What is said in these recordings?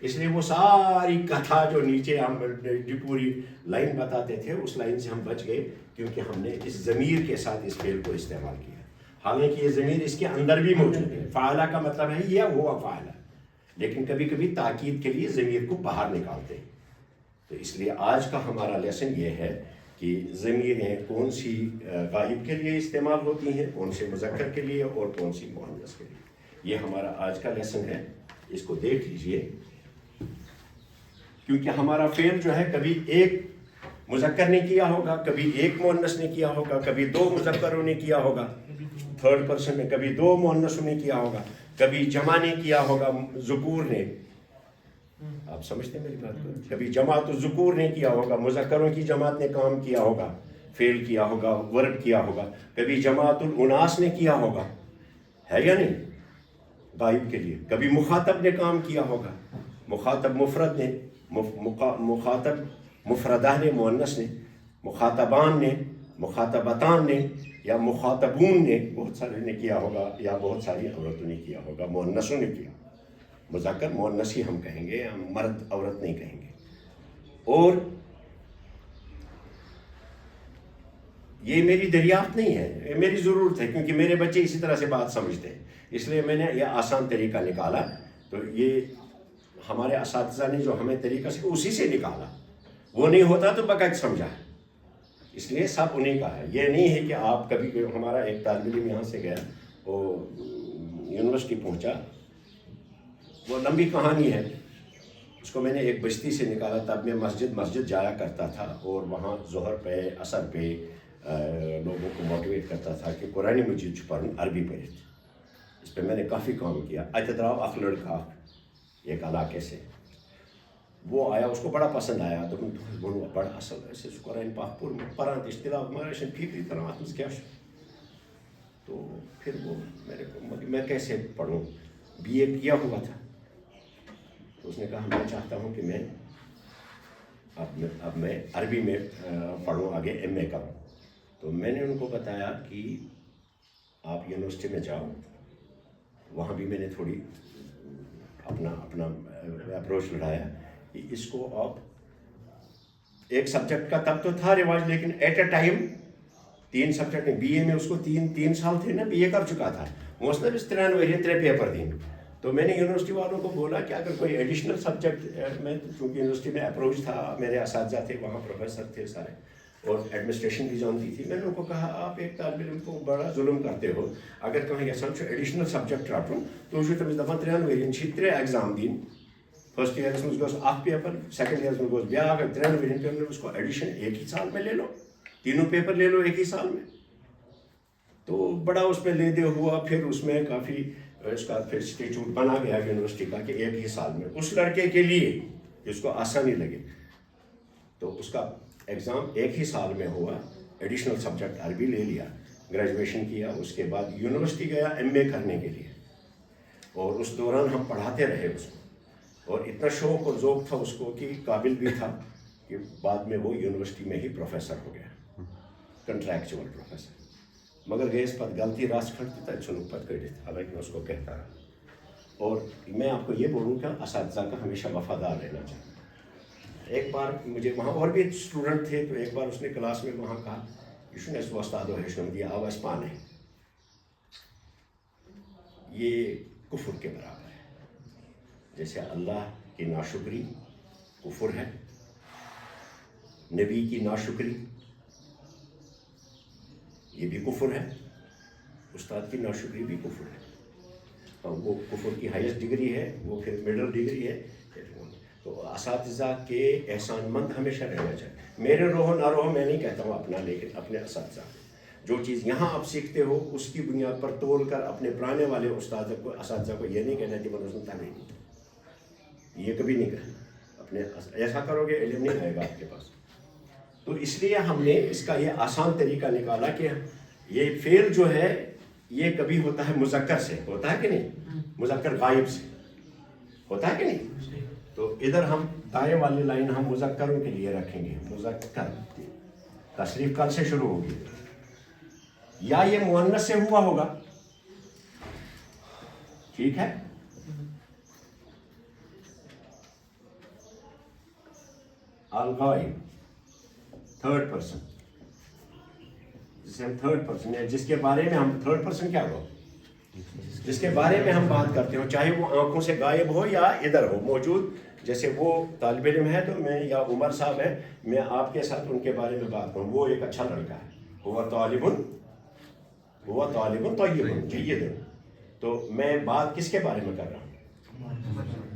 اس لیے وہ ساری کتھا جو نیچے ہم جو پوری لائن بتاتے تھے اس لائن سے ہم بچ گئے، کیونکہ ہم نے اس ضمیر کے ساتھ اس فعل کو استعمال کیا، حالانکہ یہ ضمیر اس کے اندر بھی موجود ہے۔ فعلہ کا مطلب ہے یہ ہوا فعلہ، لیکن کبھی کبھی تاکید کے لیے ضمیر کو باہر نکالتے ہیں۔ تو اس لیے آج کا ہمارا لیسن یہ ہے کہ ضمیریں کون سی غائب کے لیے استعمال ہوتی ہیں، کون سے مذکر کے لیے اور کون سی مؤنث کے لیے۔ یہ ہمارا آج کا لیسن ہے، اس کو دیکھ لیجئے، کیونکہ ہمارا فعل جو ہے کبھی ایک مذکر نے کیا ہوگا، کبھی ایک مؤنث نے کیا ہوگا، کبھی دو مذکروں نے کیا ہوگا تھرڈ پرسن میں، کبھی دو مؤنثوں نے کیا ہوگا، کبھی جمع نے کیا ہوگا ذکور نے۔ آپ سمجھتے ہیں میری بات کو؟ کبھی جماعت الذکور نے کیا ہوگا، مذکروں کی جماعت نے کام کیا ہوگا، فعل کیا ہوگا، ورب کیا ہوگا، کبھی جماعت الاناس نے کیا ہوگا، ہے یا نہیں، غائب کے لیے، کبھی مخاطب نے کام کیا ہوگا، مخاطب مفرد نے، مخاطب مفردہ نے، مؤنث نے، مخاطبان نے، مخاطبتان نے یا مخاطبون نے بہت سارے نے کیا ہوگا، یا بہت ساری عورتوں نے کیا ہوگا، مؤنثوں نے کیا، مذکر مؤنث ہی ہم کہیں گے، ہم مرد عورت نہیں کہیں گے۔ اور یہ میری دریافت نہیں ہے، یہ میری ضرورت ہے، کیونکہ میرے بچے اسی طرح سے بات سمجھتے ہیں، اس لیے میں نے یہ آسان طریقہ نکالا۔ تو یہ ہمارے اساتذہ نے جو ہمیں طریقہ سے اسی سے نکالا، وہ نہیں ہوتا تو بقید سمجھا، اس لیے سب انہیں کا ہے۔ یہ نہیں ہے کہ آپ کبھی، ہمارا ایک طالب علم یہاں سے گیا، وہ یونیورسٹی پہنچا، وہ لمبی کہانی ہے، اس کو میں نے ایک بستی سے نکالا، تب میں مسجد جایا کرتا تھا، اور وہاں ظہر پہ عصر پہ لوگوں کو موٹیویٹ کرتا تھا کہ قرآن مجید پڑھیں، عربی پڑھیں۔ اس پہ میں نے کافی کام کیا۔ اتدراو اخ لڑکا ایک علاقے سے، وہ آیا، اس کو بڑا پسند آیا، تو بولو بڑا اصل ایسے قرآن پاک پور میں پران اشتراک مارشن فکری طرح آتمس کیا، تو پھر وہ میرے کو میں کیسے پڑھوں، بی اے کیا ہوا تھا، تو اس نے کہا میں چاہتا ہوں کہ میں اب میں عربی میں پڑھوں، آگے ایم اے کروں۔ تو میں نے ان کو بتایا کہ آپ یونیورسٹی میں جاؤ، وہاں بھی میں نے تھوڑی اپنا اپروچ بڑھایا کہ اس کو آپ ایک سبجیکٹ کا تب تو تھا رواج، لیکن ایٹ اے ٹائم 3 سبجیکٹ میں، بی اے میں اس کو 3 سال تھے نا، بی اے کر چکا تھا، اس نے بھی 3 پیپر دیں۔ تو میں نے یونیورسٹی والوں کو بولا کہ اگر کوئی ایڈیشنل سبجیکٹ میں، چونکہ یونیورسٹی میں اپروچ تھا، میرے اساتذہ تھے وہاں، پروفیسر تھے سارے، اور ایڈمنسٹریشن بھی جانتی تھی، میں نے ان کو کہا آپ ایک طالب علم کو بڑا ظلم کرتے ہو، اگر تمہیں یژھان ایڈیشنل سبجیکٹ رٹن تو تمہیں دپان 3 ورین 3 ایگزام دن، فرسٹ ایئرس میں گوس 1 پیپر، سیکنڈ ایئرس میں گوس بیاکھ، 3 ورین پہ اس کو ایڈیشن ایک ہی سال میں لے لو، 3 پیپر لے لو ایک ہی سال میں۔ تو بڑا اس میں لے دے ہوا، پھر اس میں کافی اس کا پھر انسٹیٹیوٹ بنا گیا یونیورسٹی کا کہ ایک ہی سال میں، اس لڑکے کے لیے جس کو آسانی لگے، تو اس کا ایگزام ایک ہی سال میں ہوا، ایڈیشنل سبجیکٹ عربی لے لیا، گریجویشن کیا، اس کے بعد یونیورسٹی گیا ایم اے کرنے کے لیے، اور اس دوران ہم پڑھاتے رہے اس کو، اور اتنا شوق اور ذوق تھا اس کو کہ قابل بھی تھا کہ بعد میں وہ یونیورسٹی میں ہی پروفیسر ہو گیا، کنٹریکچوئل پروفیسر۔ مگر گیس پت غلطی راس کھڑتی تھا چھنک پت کڑت، حالانکہ میں اس کو کہتا رہا۔ اور میں آپ کو یہ بولوں کہ اساتذہ کا ہمیشہ وفادار رہنا چاہیے۔ ایک بار مجھے وہاں اور بھی اسٹوڈنٹ تھے، تو ایک بار اس نے کلاس میں وہاں کہا یہ چھُنہٕ اَسہِ وۄستادو ہیٚچھنومُت، یہ آو اَسہِ پانے، یہ کفر کے برابر ہے۔ جیسے اللہ کی ناشکری کفر ہے، نبی کی ناشکری یہ بھی کفر ہے، استاد کی ناشکری بھی کفر ہے، اور وہ کفر کی ہائیسٹ ڈگری ہے، وہ پھر مڈل ڈگری ہے۔ تو اساتذہ کے احسان مند ہمیشہ رہنا چاہیے۔ میرے رہو نہ رہو میں نہیں کہتا ہوں اپنا، لیکن اپنے اساتذہ جو چیز یہاں آپ سیکھتے ہو اس کی بنیاد پر تول کر اپنے پرانے والے استاد کو، اساتذہ کو یہ نہیں کہنا کہ منظم تعلیم، یہ کبھی نہیں کہنا، اپنے ایسا کرو گے علم نہیں آئے گا آپ کے پاس۔ تو اس لیے ہم نے اس کا یہ آسان طریقہ نکالا کہ یہ فعل جو ہے یہ کبھی ہوتا ہے مذکر سے، ہوتا ہے کہ نہیں، مذکر غائب سے ہوتا ہے کہ نہیں۔ تو ادھر ہم دائیں والی لائن ہم مذکروں کے لیے رکھیں گے، مذکر تصریف کل سے شروع ہوگی، یا یہ مؤنث سے ہوا ہوگا، ٹھیک ہے، الغائب تھرڈ پرسن، جسے ہم تھرڈ پرسن ہے، جس کے بارے میں ہم تھرڈ پرسن کیا ہو، جس کے بارے میں ہم بات کرتے ہو، چاہے وہ آنکھوں سے غائب ہو یا ادھر ہو موجود. جیسے وہ طالب علم ہے تو میں، یا عمر صاحب ہے، میں آپ کے ساتھ ان کے بارے میں بات کروں، وہ ایک اچھا لڑکا ہے، وہ طالب طیب جید، تو میں بات کس کے بارے میں کر رہا ہوں؟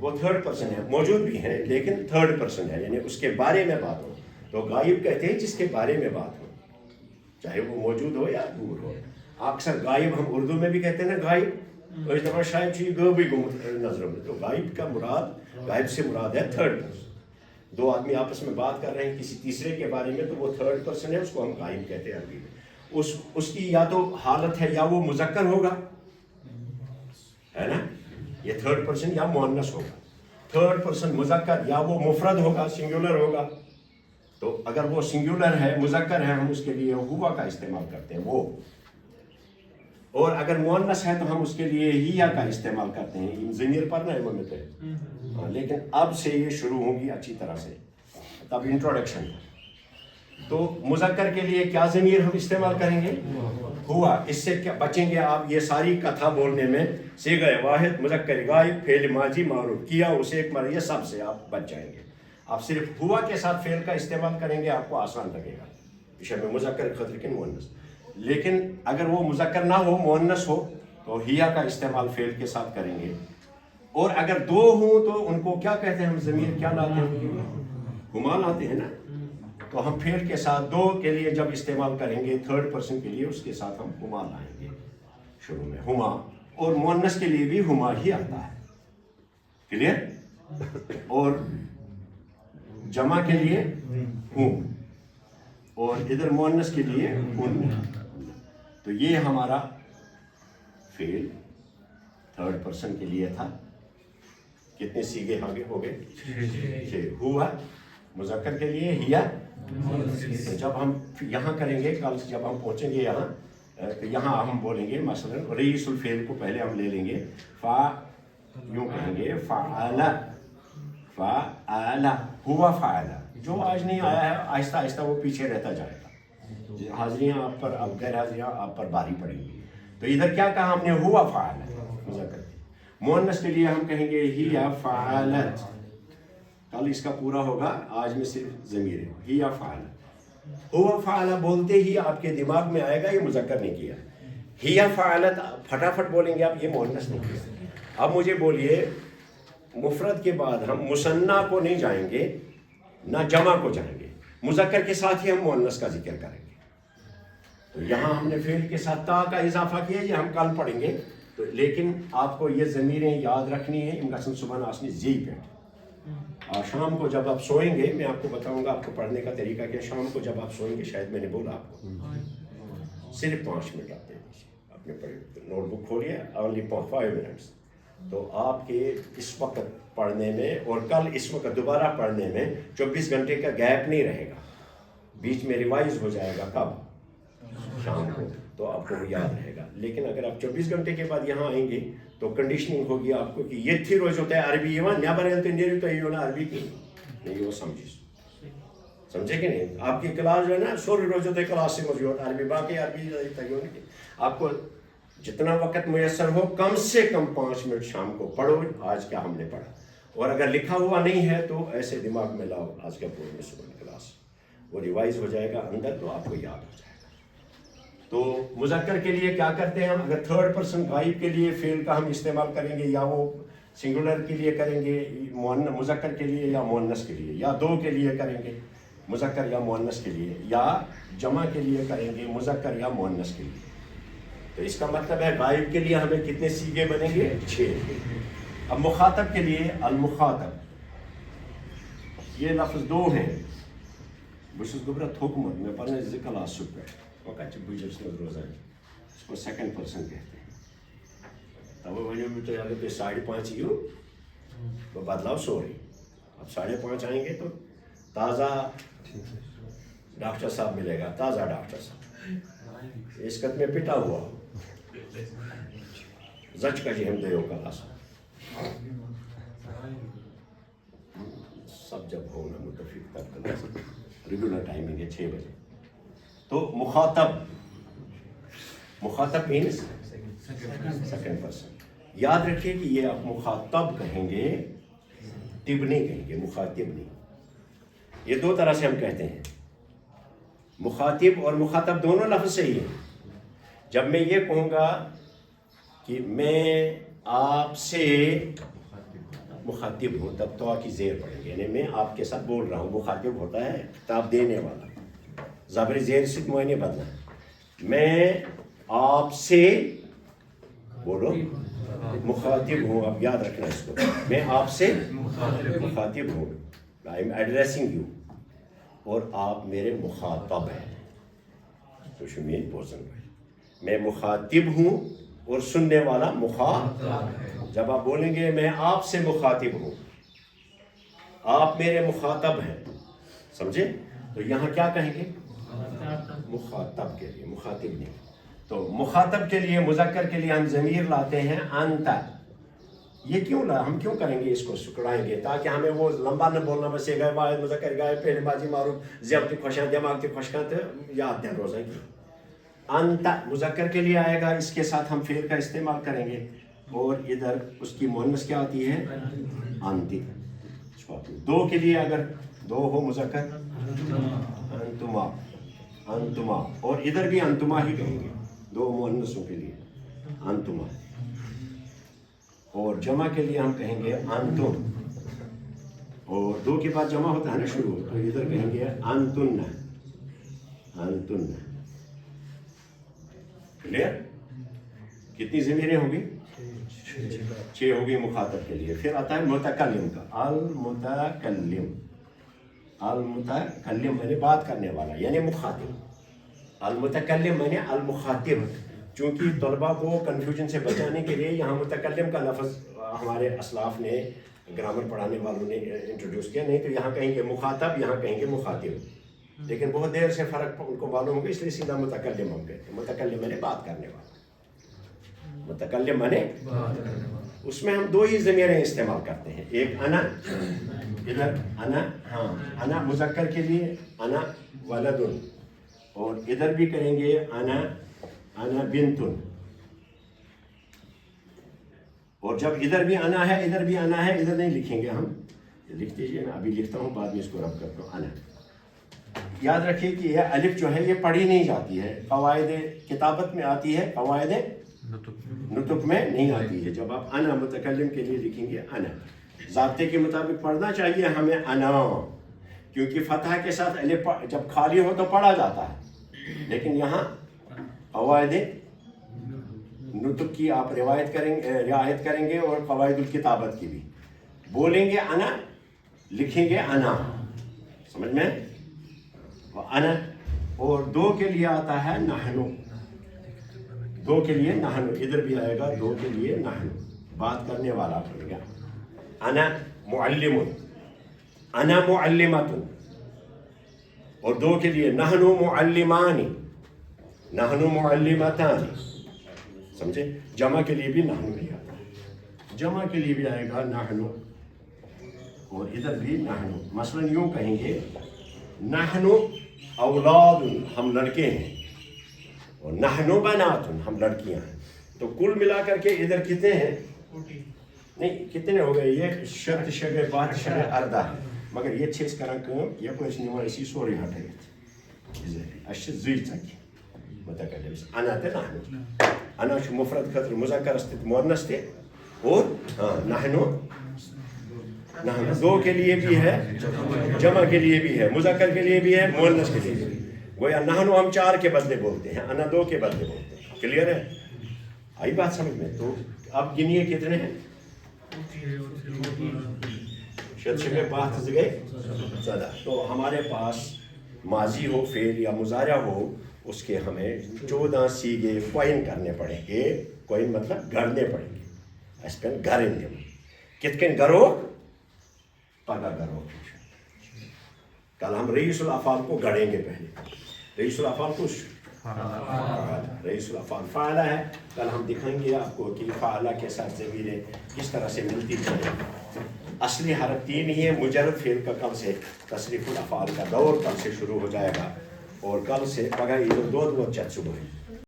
وہ تھرڈ پرسن ہے، موجود بھی ہیں لیکن تھرڈ پرسن ہے، یعنی اس کے بارے میں بات ہو. تو غائب کہتے ہیں جس کے بارے میں بات ہو، چاہے وہ موجود ہو یا دور ہو. اکثر غائب ہم اردو میں بھی کہتے ہیں نا غائب، تو اس دفعہ شاید چیز غائب نظر میں، تو غائب کا مراد، غائب سے مراد ہے تھرڈ پرسن. دو آدمی آپس میں بات کر رہے ہیں کسی تیسرے کے بارے میں تو وہ تھرڈ پرسن ہے، اس کو ہم غائب کہتے ہیں عربی میں. اس کی یا تو حالت ہے یا وہ مذکر ہوگا، ہے نا، یہ تھرڈ پرسن یا مؤنث ہوگا. تھرڈ پرسن مذکر یا وہ مفرد ہوگا، سنگولر ہوگا. تو اگر وہ سنگولر ہے، مذکر ہے، ہم اس کے لیے ہوا کا استعمال کرتے ہیں وہ. اور اگر مؤنث ہے تو ہم اس کے لیے ہیا کا استعمال کرتے ہیں. ضمیر پر نہ ہے، لیکن اب سے یہ شروع ہوگی اچھی طرح سے، تب انٹروڈکشن. تو مذکر کے لیے کیا ضمیر ہم استعمال کریں گے؟ ہوا. اس سے کیا بچیں گے آپ یہ ساری کتھا بولنے میں؟ صیغہ واحد، مذکر غائب، فعل ماضی معروف کیا اسے ایک مرے، یہ سب سے آپ بچ جائیں گے. آپ صرف ہوا کے ساتھ فعل کا استعمال کریں گے، آپ کو آسان لگے گا شبہ مذکر خطر کے مؤنث. لیکن اگر وہ مذکر نہ ہو، مؤنث ہو، تو ہیا کا استعمال فعل کے ساتھ کریں گے. اور اگر دو ہوں تو ان کو کیا کہتے ہیں ہم؟ ضمیر کیا لاتے ہیں؟ ہما لاتے ہیں نا. تو ہم فعل کے ساتھ دو کے لیے جب استعمال کریں گے، تھرڈ پرسن کے لیے اس کے ساتھ ہم ہما لائیں گے شروع میں، ہما. اور مؤنث کے لیے بھی ہما ہی آتا ہے. کلیئر؟ اور جمع کے لیے ہوں، اور ادھر مؤنث کے لیے ان. تو یہ ہمارا فعل تھرڈ پرسن کے لیے تھا. کتنے سیگے آگے ہو گئے؟ 6. ہوا مذکر کے لیے، ہیا. تو جب ہم یہاں کریں گے، کل جب ہم پہنچیں گے یہاں، تو یہاں ہم بولیں گے مثلا رئیس الفعل کو پہلے ہم لے لیں گے، فا، یوں کہیں گے فعل، فعل، ہوا فعل. جو آج نہیں آیا ہے آہستہ آہستہ وہ پیچھے رہتا جائے گا. حاضریاں آپ پر، اب غیر حاضریاں آپ پر باری پڑیں گی. تو ادھر کیا کہا ہم نے؟ ہوا فعل مذکر. مؤنث کے لیے ہم کہیں گے ہی فعلت. کل اس کا پورا ہوگا، آج میں صرف ضمیر ہے، ہی فعل. ہوا فعل بولتے ہی آپ کے دماغ میں آئے گا یہ مذکر نہیں کیا. ہی فعلت پھٹافٹ بولیں گے آپ، یہ مؤنث نہیں کیا. اب مجھے بولیے، مفرد کے بعد ہم مثنیٰ کو نہیں جائیں گے نہ جمع کو جائیں گے، مذکر کے ساتھ ہی ہم مؤنث کا ذکر کریں گے. تو یہاں ہم نے فعل کے ساتھ تا کا اضافہ کیا، یہ ہم کل پڑھیں گے. تو لیکن آپ کو یہ ضمیریں یاد رکھنی ہیں. ان کا صبح آسنی زی پیٹ. اور شام کو جب آپ سوئیں گے، میں آپ کو بتاؤں گا آپ کو پڑھنے کا طریقہ کیا. شام کو جب آپ سوئیں گے، شاید میں نے بولا آپ کو صرف 5 منٹ آپ دے دیجیے، اپنے نوٹ بک کھولیے، اونلی 5 منٹس. تو آپ کے اس وقت پڑھنے میں اور کل اس وقت دوبارہ پڑھنے میں 24 گھنٹے کا گیپ نہیں رہے گا. بیچ میں ریوائز ہو جائے گا. کب؟ شام کو. تو آپ کو یاد رہے گا. لیکن اگر آپ 24 گھنٹے کے بعد یہاں آئیں گے تو کنڈیشننگ ہوگی آپ کو کہ یہ تھی روز ہوتا ہے عربی یہ نیابر ہیلتے نہیں تو یہ عربی کی نہیں وہ سمجھے کہ نہیں. آپ کی کلاس جو ہے نا سوری روز ہوتے کلاس سے موجود عربی، باقی عربی آپ کو جتنا وقت میسر ہو کم سے کم 5 منٹ شام کو پڑھو. آج کیا ہم نے پڑھا، اور اگر لکھا ہوا نہیں ہے تو ایسے دماغ میں لاؤ آج کا پورے میں صبح کلاس، وہ ریوائز ہو جائے گا اندر تو آپ کو یاد ہو جائے گا. تو مذکر کے لیے کیا کرتے ہیں ہم؟ اگر تھرڈ پرسن غائب کے لیے فعل کا ہم استعمال کریں گے، یا وہ سنگولر کے لیے کریں گے مذکر کے لیے، یا مؤنث کے لیے، یا دو کے لیے کریں گے مذکر یا مؤنث کے لیے، یا جمع کے لیے کریں گے مذکر یا مؤنث کے لیے. تو اس کا مطلب ہے غائب کے لیے ہمیں کتنے سیگے بنیں گے؟ 6. اب مخاطب کے لیے المخاطب، یہ لفظ 2 ہیں. بشس گبرت حکمت میں پڑھنے ذکر آسک ہے وقت بجس میں روزان، اس کو سیکنڈ پرسن کہتے ہیں. تب وہ بھی تو اگر 5:30 ہی ہو تو بدلاؤ سو رہی. اب 5:30 آئیں گے تو تازہ ڈاکٹر صاحب ملے گا، تازہ ڈاکٹر صاحب اس قد میں پٹا ہوا زچ کا جی ہم دے ہو کلاس سب جب ہونا متفق تب کرنا. ریگولر ٹائمنگ ہے 6 بجے. تو مخاطب مینس سیکنڈ پرسن. یاد رکھیے کہ یہ آپ مخاطب کہیں گے، طب نہیں کہیں گے، مخاطب نہیں. یہ 2 طرح سے ہم کہتے ہیں. مخاطب اور مخاطب دونوں لفظ صحیح ہیں. جب میں یہ کہوں گا کہ میں آپ سے مخاطب ہوں، تب تو کی زیر پڑیں گے، یعنی میں آپ کے ساتھ بول رہا ہوں. مخاطب ہوتا ہے خطاب دینے والا، زبر زیر سے معنی بدلا. میں آپ سے بولو مخاطب ہوں. اب یاد رکھنا اس کو، میں آپ سے مخاطب ہوں. آئی ایم ایڈریسنگ یو، اور آپ میرے مخاطب ہیں. تو شمین پوزن میں مخاطب ہوں اور سننے والا مخاطب. جب آپ بولیں گے میں آپ سے مخاطب ہوں، آپ میرے مخاطب ہیں، سمجھے؟ تو یہاں کیا کہیں گے؟ مخاطب کے لیے، مخاطب نہیں. تو مخاطب کے لیے، مذکر کے لیے ہم ضمیر لاتے ہیں انت. یہ کیوں ہم کیوں کریں گے اس کو سکڑائیں گے تاکہ ہمیں وہ لمبا نہ بولنا. بس یہ گئے واحد مذکر گئے پہلے بازی معروف زیادتی خوشاں دماغ خوشکاں تو یاد دیں روزہ کی. انت مذکر کے لیے آئے گا، اس کے ساتھ ہم فعل کا استعمال کریں گے. اور ادھر اس کی مؤنث کیا ہوتی ہے؟ انتی. 2 کے لیے اگر 2 ہو مذکر انتما، انتما. اور ادھر بھی انتما ہی کہیں گے 2 مؤنثوں کے لیے، انتما. اور جمع کے لیے ہم کہیں گے انتم. اور 2 کے بعد جمع ہوتا ہے نا شروع، تو ادھر کہیں گے انتن. انتن. کلیئر؟ کتنی ضمیریں ہوگی؟ 6 ہوگی مخاطب کے لیے. پھر آتا ہے متکلم کا. المتکلم. المتکلم میں نے بات کرنے والا یعنی مخاطب. المتکلم میں نے المخاطب. چونکہ طلباء کو کنفیوژن سے بچانے کے لیے یہاں متکلم کا لفظ ہمارے اسلاف نے، گرامر پڑھانے والوں نے انٹروڈیوس کیا. نہیں تو یہاں کہیں گے مخاطب، یہاں کہیں گے مخاطب. لیکن بہت دیر سے فرق ان کو معلوم ہوگا، اس لیے سیدھا متکلم ہم کہتے ہیں. متکلم میں نے بات کرنے والا. متکلم میں نے اس میں ہم 2 ہی ضمیریں استعمال کرتے ہیں. ایک انا، ادھر انا، ہاں انا مذکر کے لیے انا ولد. اور ادھر بھی کریں گے انا بنتن. اور جب ادھر بھی انا ہے، ادھر بھی انا ہے، ادھر نہیں لکھیں گے ہم. لکھ دیجیے، میں ابھی لکھتا ہوں، بعد میں اس کو رب کرتا ہوں. انا. یاد رکھیے کہ یہ الف جو ہے یہ پڑھی نہیں جاتی ہے. قواعد کتابت میں آتی ہے، قواعد نطق میں نہیں آتی ہے. جب آپ انا متکلم کے لیے لکھیں گے انا، ضابطے کے مطابق پڑھنا چاہیے ہمیں انا، کیونکہ فتح کے ساتھ الف جب خالی ہو تو پڑھا جاتا ہے. لیکن یہاں قواعد نطق کی آپ رعایت کریں گے اور قواعد الکتابت کی بھی. بولیں گے انا، لکھیں گے انا. سمجھ میں؟ انا. اور 2 کے لیے آتا ہے نحنو. 2 کے لیے نحنو، ادھر بھی آئے گا 2 کے لیے نحنو، بات کرنے والا بن گیا. انا معلم، انا معلمۃ. اور 2 کے لیے نحنو معلمان، نحنو معلمتان. سمجھے؟ جمع کے لیے بھی نحنو ہی آتا ہے. جمع کے لیے بھی آئے گا نحنو، اور ادھر بھی نحنو. مثلا یوں کہیں گے نحنو اولاد، ہم لڑکے ہیں. اور نحنو بنات، ہم لڑکیاں ہیں. تو کل ملا کر کے ادھر کتنے ہیں؟ نہیں کتنے ہو گئے؟ یہ شرط شگے بات شگے اردہ ہے. مگر یہ چھیز کران کام یہ کو اس نیوان اسی سوری ہٹے گئے. اشت زوی چاکی متکلم. انا تے نحنو. انا شو مفرد خطر مذکر استت مؤنث تے. اور نحنو، نحنو 2 کے لیے بھی ہے، جمع کے لیے بھی ہے، مذکر کے لیے بھی ہے، مؤنث کے لیے بھی ہے. گویا نحنو ہم 4 کے بدلے بولتے ہیں، انا 2 کے بدلے بولتے ہیں. کلیئر ہے؟ آئی بات سمجھ میں؟ تو اب گنیے کتنے ہیں؟ شدشبے بات گئے زیادہ. تو ہمارے پاس ماضی ہو، فعل یا مضارع ہو، اس کے ہمیں 14 سیغے کوئن کرنے پڑیں گے. کوئن مطلب گھڑنے پڑیں گے. اس پہ گھریں گے. کتکن گھرو پگا گھرو. کل ہم رئیس الافعال کو گھڑیں گے. پہلے رئیس الافعال کو رئیس الافعال فاعلہ ہے. کل ہم دکھائیں گے آپ کو کہ فاعلہ کے ساتھ ضمیریں کس طرح سے ملتی ہیں. اصلی حرف 3 ہی ہے. مجرد فعل کا کل سے تصریف الافعال کا دور کل سے شروع ہو جائے گا، اور کل سے بگا یہ دو چت صبح